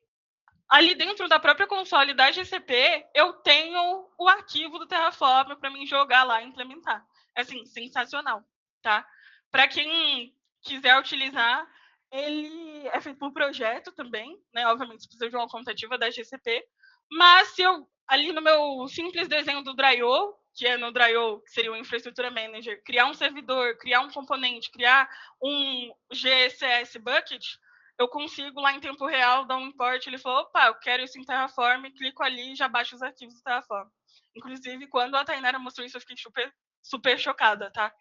ali dentro da própria console da GCP, eu tenho o arquivo do Terraform para mim jogar lá e implementar. É assim, sensacional, tá? Para quem quiser utilizar, ele é feito por projeto também, né? Obviamente, você precisa de uma conta ativa da GCP. Mas se eu, ali no meu simples desenho do Dryo, que é no Dryo, que seria o Infraestrutura Manager, criar um servidor, criar um componente, criar um GCS bucket, eu consigo lá em tempo real dar um import. Ele falou, opa, eu quero isso em Terraform, clico ali e já baixo os arquivos do Terraform. Inclusive, quando a Tainara mostrou isso, eu fiquei super chocada, tá?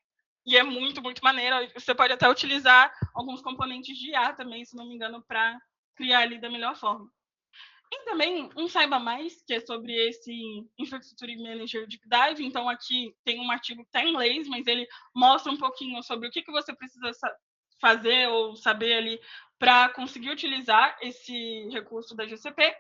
E é muito, muito maneiro. Você pode até utilizar alguns componentes de IA também, se não me engano, para criar ali da melhor forma. E também um Saiba Mais, que é sobre esse Infrastructure Manager Deep Dive. Então, aqui tem um artigo que está em inglês, mas ele mostra um pouquinho sobre o que você precisa fazer ou saber ali para conseguir utilizar esse recurso da GCP.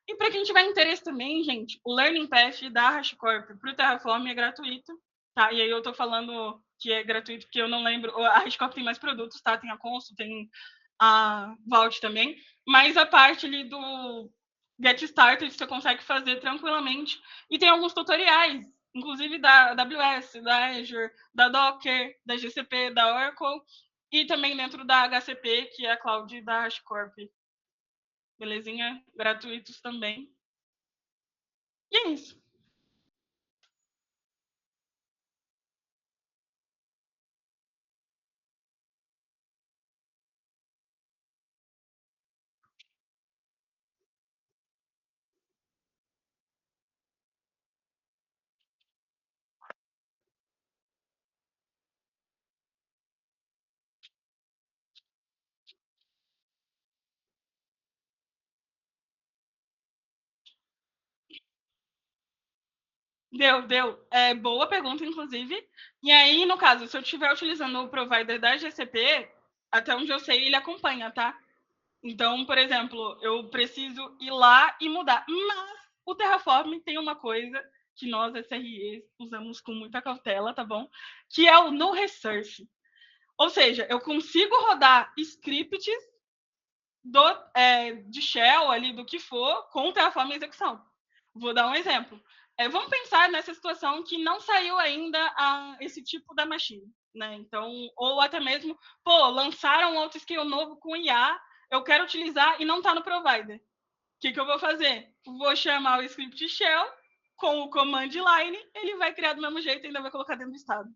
E para quem tiver interesse também, gente, o Learning Path da HashiCorp para o Terraform é gratuito, tá? E aí eu estou falando que é gratuito porque eu não lembro. A HashiCorp tem mais produtos, tá? Tem a Consul, tem a Vault também. Mas a parte ali do Get Started você consegue fazer tranquilamente. E tem alguns tutoriais, inclusive da AWS, da Azure, da Docker, da GCP, da Oracle. E também dentro da HCP, que é a cloud da HashiCorp. Belezinha? Gratuitos também. E é isso. Deu. É boa pergunta, inclusive. E aí, no caso, se eu estiver utilizando o provider da GCP, até onde eu sei, ele acompanha, tá? Então, por exemplo, eu preciso ir lá e mudar. Mas o Terraform tem uma coisa que nós, SREs, usamos com muita cautela, tá bom? Que é o no resource. Ou seja, eu consigo rodar scripts de shell ali, do que for, com o Terraform em execução. Vou dar um exemplo. Vamos pensar nessa situação que não saiu ainda esse tipo da machine, né? Então, ou até mesmo, lançaram um auto-scale novo com IA, eu quero utilizar e não está no provider. O que eu vou fazer? Vou chamar o script shell com o command line, ele vai criar do mesmo jeito e ainda vai colocar dentro do estado.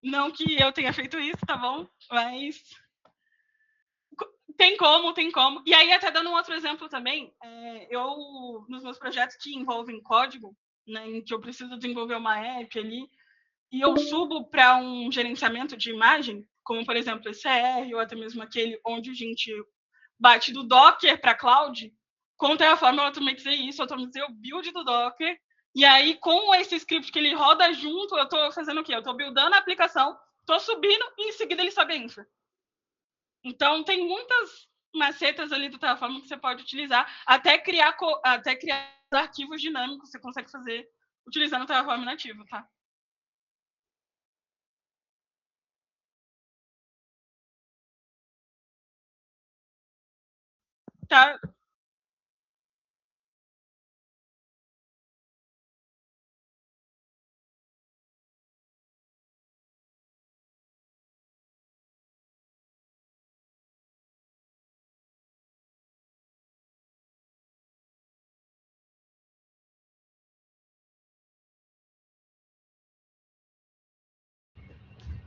Não que eu tenha feito isso, tá bom? Mas tem como. E aí, até dando um outro exemplo também, nos meus projetos que envolvem código, né, em que eu preciso desenvolver uma app ali, e eu subo para um gerenciamento de imagem, como, por exemplo, ECR, ou até mesmo aquele onde a gente bate do Docker para cloud, com o Terraform eu automatizei isso, automatizei o build do Docker, e aí, com esse script que ele roda junto, eu estou fazendo o quê? Eu estou buildando a aplicação, estou subindo, e em seguida ele sobe a infra. Então, tem macetas ali do Terraform que você pode utilizar, até criar arquivos dinâmicos você consegue fazer utilizando o Terraform nativo, tá? Tá.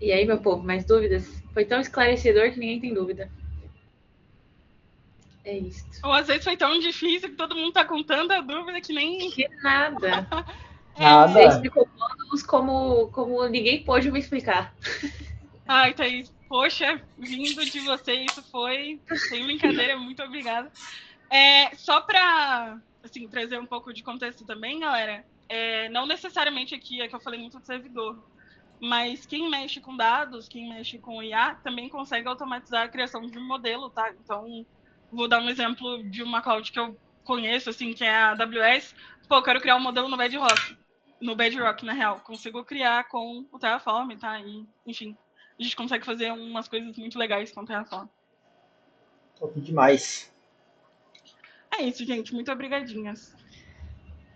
E aí, meu povo, mais dúvidas? Foi tão esclarecedor que ninguém tem dúvida. É isso. Ou às vezes foi tão difícil que todo mundo tá com tanta dúvida que nem. Que nada. Nada. Você explicou módulos como ninguém pôde me explicar. Ai, Thaís, poxa, vindo de você, isso foi sem brincadeira, muito obrigada. Só para assim, trazer um pouco de contexto também, galera, não necessariamente aqui é que eu falei muito do servidor, mas quem mexe com dados, quem mexe com IA, também consegue automatizar a criação de um modelo, tá? Então, vou dar um exemplo de uma cloud que eu conheço, assim, que é a AWS. Pô, eu quero criar um modelo no Bedrock, na real. Consigo criar com o Terraform, tá? E, enfim, a gente consegue fazer umas coisas muito legais com o Terraform. Top demais. É isso, gente. Muito obrigadinhas.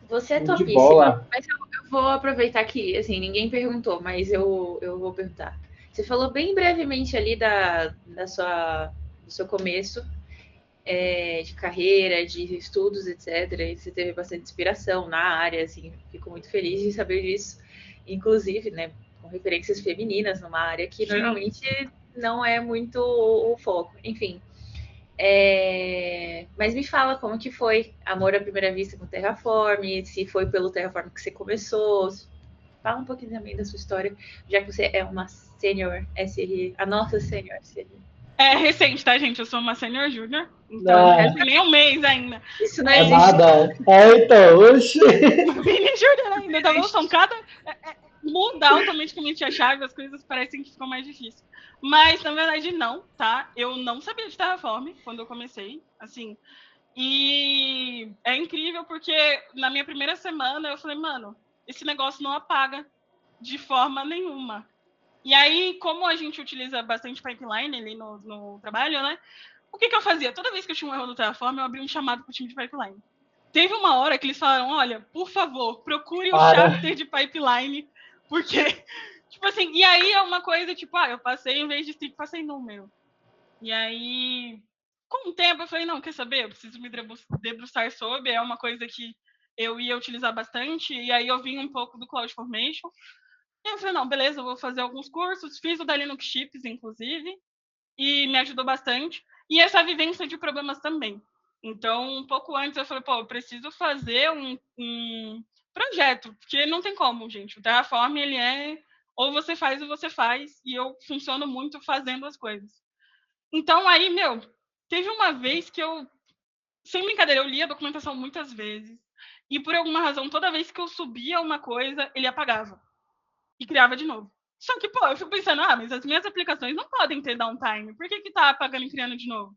Você é De topíssima. bola. Mas eu vou aproveitar que, assim, ninguém perguntou, mas eu vou perguntar. Você falou bem brevemente ali do seu começo de carreira, de estudos, etc. E você teve bastante inspiração na área, assim, fico muito feliz de saber disso. Inclusive, né, com referências femininas numa área que normalmente não é muito o foco. Enfim. Mas me fala como que foi amor à primeira vista com o Terraform, se foi pelo Terraform que você começou. Fala um pouquinho também da sua história, já que você é uma senior SRE, a nossa senior SRE. É recente, tá, gente? Eu sou uma senior júnior, então não tem nem um mês ainda. Isso não É existe. nada. Então, oxi. Mini júnior ainda, tá bom? São muda automaticamente a chave, as coisas parecem que ficam mais difíceis. Mas, na verdade, não, tá? Eu não sabia de Terraform quando eu comecei, assim. E é incrível porque na minha primeira semana eu falei, mano, esse negócio não apaga de forma nenhuma. E aí, como a gente utiliza bastante pipeline ali no trabalho, né? O que eu fazia? Toda vez que eu tinha um erro no Terraform, eu abria um chamado pro time de pipeline. Teve uma hora que eles falaram, olha, por favor, procure o chapter de pipeline, porque, tipo assim, e aí é uma coisa, tipo, eu passei, em vez de stick, passei número. E aí, com o tempo, eu falei, não, quer saber? Eu preciso me debruçar sobre, é uma coisa que eu ia utilizar bastante, e aí eu vim um pouco do CloudFormation. E eu falei, não, beleza, eu vou fazer alguns cursos, fiz o da Linux Chips, inclusive, e me ajudou bastante. E essa vivência de problemas também. Então, um pouco antes eu falei, eu preciso fazer um projeto, porque não tem como, gente. O Terraform, ele ou você faz ou você faz, e eu funciono muito fazendo as coisas. Então, aí, teve uma vez que sem brincadeira, eu li a documentação muitas vezes, e por alguma razão, toda vez que eu subia uma coisa, ele apagava e criava de novo. Só que, eu fico pensando, mas as minhas aplicações não podem ter downtime. Por que tá apagando e criando de novo?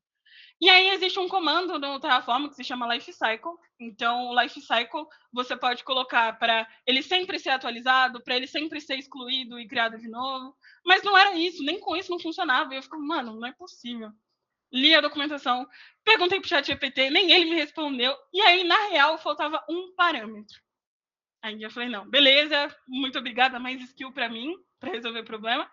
E aí existe um comando no Terraform que se chama Lifecycle. Então, o Lifecycle você pode colocar para ele sempre ser atualizado, para ele sempre ser excluído e criado de novo. Mas não era isso, nem com isso não funcionava. E eu fico, mano, não é possível. Li a documentação, perguntei pro ChatGPT, nem ele me respondeu. E aí, na real, faltava um parâmetro. Aí eu falei, não, beleza, muito obrigada, mais skill para mim, para resolver o problema.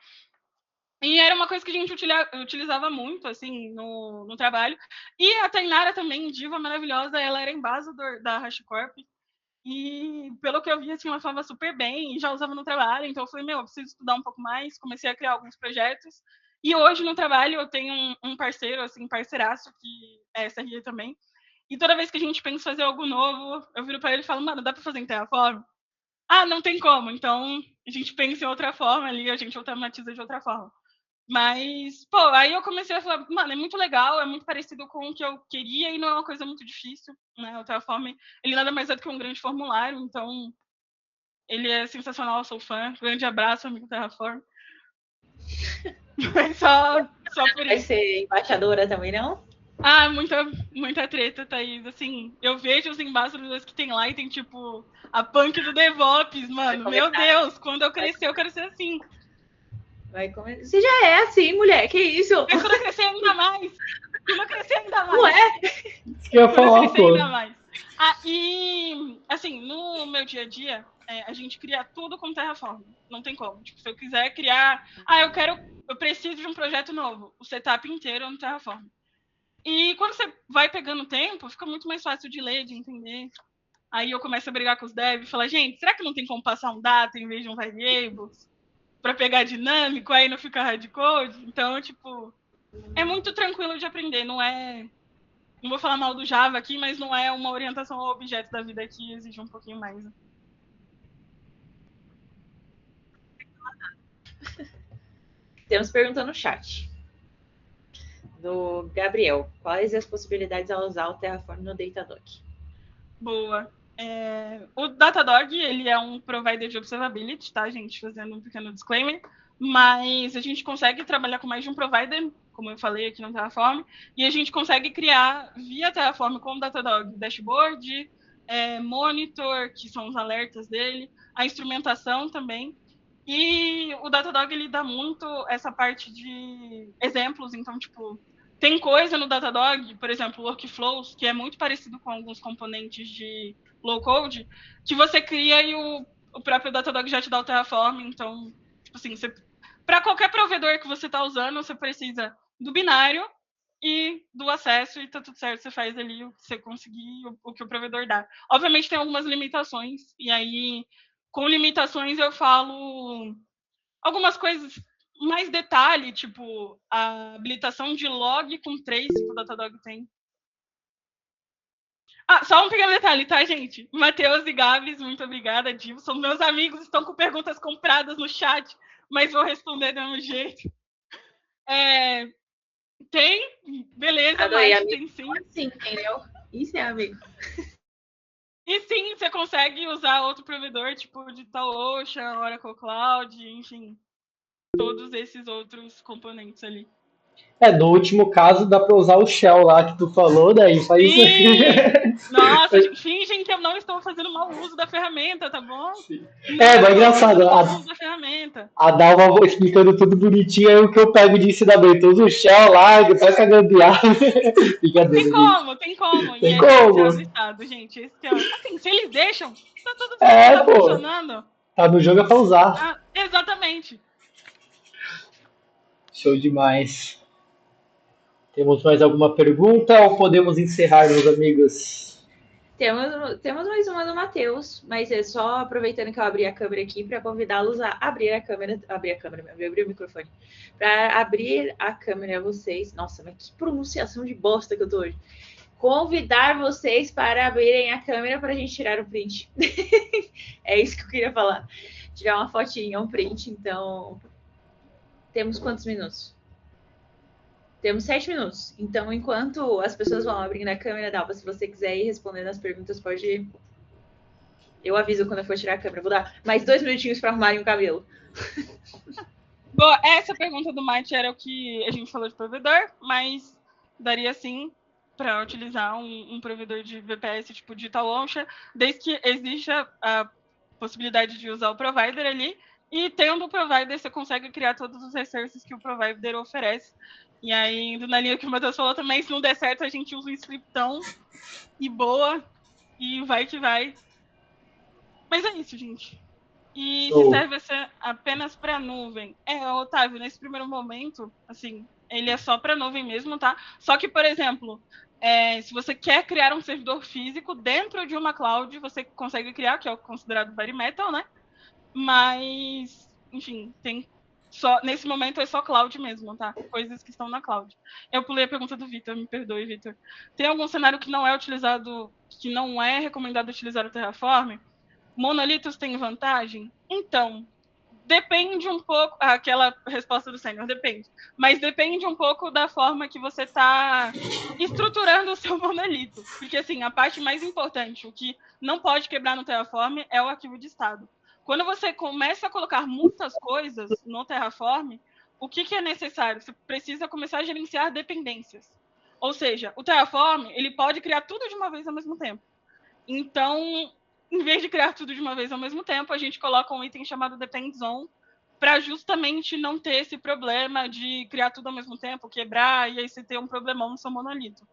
E era uma coisa que a gente utilizava muito, assim, no trabalho. E a Tainara também, diva maravilhosa, ela era embassador da HashiCorp. E pelo que eu vi, assim, ela falava super bem e já usava no trabalho. Então eu falei, eu preciso estudar um pouco mais. Comecei a criar alguns projetos. E hoje no trabalho eu tenho um parceiro, assim, parceiraço, que é SRE também. E toda vez que a gente pensa em fazer algo novo, eu viro para ele e falo, mano, dá para fazer em Terraform? Não tem como. Então a gente pensa em outra forma ali, a gente automatiza de outra forma. Mas, aí eu comecei a falar, mano, é muito legal, é muito parecido com o que eu queria e não é uma coisa muito difícil, né? O Terraform, ele nada mais é do que um grande formulário, então ele é sensacional, eu sou fã. Grande abraço, amigo Terraform. Mas só por Vai isso. ser embaixadora também, não? Ah, muita treta, Thaís. Assim, eu vejo os embassadors que tem lá e tem, tipo, a punk do DevOps, mano. Meu Deus, quando eu crescer, eu quero ser assim. Você já é assim, mulher, que isso? Mas quando eu crescer ainda mais. Quando eu crescer ainda mais. Não é? Isso que eu ia Quando eu falar, crescer pô. ainda mais. Ah, e, assim, no meu dia a dia, a gente cria tudo com Terraform. Não tem como. Tipo, se eu quiser criar... eu preciso de um projeto novo. O setup inteiro é no Terraform. E quando você vai pegando tempo, fica muito mais fácil de ler, de entender. Aí eu começo a brigar com os devs e falar, gente, será que não tem como passar um data em vez de um variables? Pra pegar dinâmico, aí não fica hardcode? Então, tipo, é muito tranquilo de aprender, não é... Não vou falar mal do Java aqui, mas não é uma orientação ao objeto da vida que exige um pouquinho mais. Temos pergunta no chat. Do Gabriel. Quais as possibilidades ao usar o Terraform no Datadog? Boa. O Datadog, ele é um provider de observability, tá, gente? Fazendo um pequeno disclaimer. Mas a gente consegue trabalhar com mais de um provider, como eu falei aqui no Terraform, e a gente consegue criar via Terraform com o Datadog dashboard, monitor, que são os alertas dele, a instrumentação também. E o Datadog, ele dá muito essa parte de exemplos. Então, tipo, tem coisa no Datadog, por exemplo, workflows, que é muito parecido com alguns componentes de low-code, que você cria e o próprio Datadog já te dá o Terraform. Então, tipo assim, para qualquer provedor que você está usando, você precisa do binário e do acesso, e tá tudo certo, você faz ali o que você conseguir, o que o provedor dá. Obviamente tem algumas limitações, e aí, com limitações, eu falo algumas coisas mais detalhe, tipo a habilitação de log com trace que o Datadog tem. Ah, só um pequeno detalhe, tá, gente? Matheus e Gabs, muito obrigada, Divo. São meus amigos, estão com perguntas compradas no chat, mas vou responder do mesmo jeito. Tem, beleza, Adorei, mas amigo. tem sim. Sim, entendeu? Isso é amigo. E sim, você consegue usar outro provedor, tipo DigitalOcean, Oracle Cloud, enfim, todos esses outros componentes ali. No último caso dá pra usar o Shell lá que tu falou, daí faz isso. Nossa, fingem que eu não estou fazendo mau uso da ferramenta, tá bom? Mas é engraçado. Mau uso da ferramenta. A Dalva explicando tudo bonitinho, aí o que eu pego de ensinamento. Usa o Shell lá, que tá cagando Brincadeira, Tem como. Tem e como. É do Estado, gente. Assim, se eles deixam, tá tudo certo, tá funcionando. Tá no jogo é pra usar. Exatamente. Show demais. Temos mais alguma pergunta ou podemos encerrar, meus amigos? Temos mais uma do Matheus, mas é só aproveitando que eu abri a câmera aqui para convidá-los a abrir o microfone, para abrir a câmera a vocês. Nossa, mas que pronunciação de bosta que eu tô hoje. Convidar vocês para abrirem a câmera para a gente tirar o print. É isso que eu queria falar. Tirar uma fotinha, um print. Então, temos quantos minutos? Temos 7 minutos. Então, enquanto as pessoas vão abrindo a câmera, Dalva, se você quiser ir respondendo as perguntas, pode ir. Eu aviso quando eu for tirar a câmera. Vou dar mais 2 minutinhos para arrumarem o cabelo. Bom, essa pergunta do Mate era o que a gente falou de provedor, mas daria sim para utilizar um provedor de VPS tipo DigitalOcean, desde que exista a possibilidade de usar o provider ali, e tendo o provider, você consegue criar todos os recursos que o provider oferece. E aí, indo na linha que o Matheus falou também, se não der certo, a gente usa um scriptão e boa, e vai que vai. Mas é isso, gente. E se serve apenas para nuvem? Otávio, nesse primeiro momento, assim, ele é só para nuvem mesmo, tá? Só que, por exemplo, se você quer criar um servidor físico dentro de uma cloud, você consegue criar, que é o considerado bare metal, né? Mas, enfim, nesse momento é só cloud mesmo, tá? Coisas que estão na cloud. Eu pulei a pergunta do Vitor, me perdoe, Vitor. Tem algum cenário que não é utilizado, que não é recomendado utilizar o Terraform? Monolitos têm vantagem? Então, depende um pouco, aquela resposta do Sênior, depende. Mas depende um pouco da forma que você está estruturando o seu monolito. Porque, assim, a parte mais importante, o que não pode quebrar no Terraform é o arquivo de estado. Quando você começa a colocar muitas coisas no Terraform, o que é necessário? Você precisa começar a gerenciar dependências. Ou seja, o Terraform, ele pode criar tudo de uma vez ao mesmo tempo. Então, em vez de criar tudo de uma vez ao mesmo tempo, a gente coloca um item chamado Depends On, para justamente não ter esse problema de criar tudo ao mesmo tempo, quebrar, e aí você ter um problemão no seu monolito.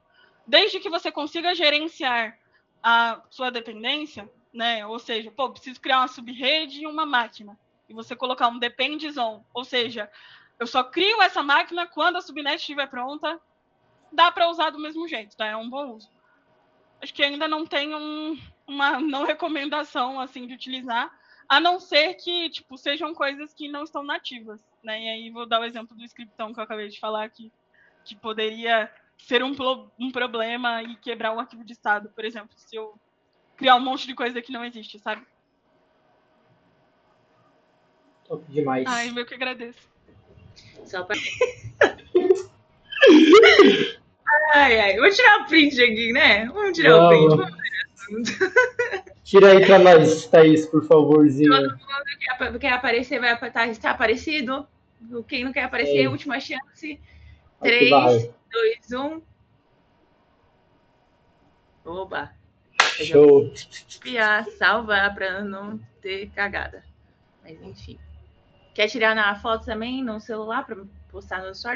Desde que você consiga gerenciar a sua dependência, né? Ou seja, preciso criar uma subrede e uma máquina. E você colocar um Depends On, ou seja, eu só crio essa máquina quando a subnet estiver pronta, dá para usar do mesmo jeito, tá? É um bom uso. Acho que ainda não tem uma não recomendação assim de utilizar, a não ser que tipo sejam coisas que não estão nativas, né? E aí vou dar o exemplo do scriptão que eu acabei de falar aqui, que poderia ser um problema e quebrar o arquivo de estado, por exemplo, se eu criar um monte de coisa que não existe, sabe? Top demais. Ai, eu que agradeço. Só pra... Ai, vou tirar o print aqui, né? Vamos tirar o print. Vamos ver. Tira aí pra nós, Thaís, por favorzinho. Todo mundo quer aparecer, vai estar aparecido. Quem não quer aparecer, última chance. 3, 2, 1. Oba! Show! Salvar para não ter cagada. Mas enfim. Quer tirar na foto também no celular para postar no story?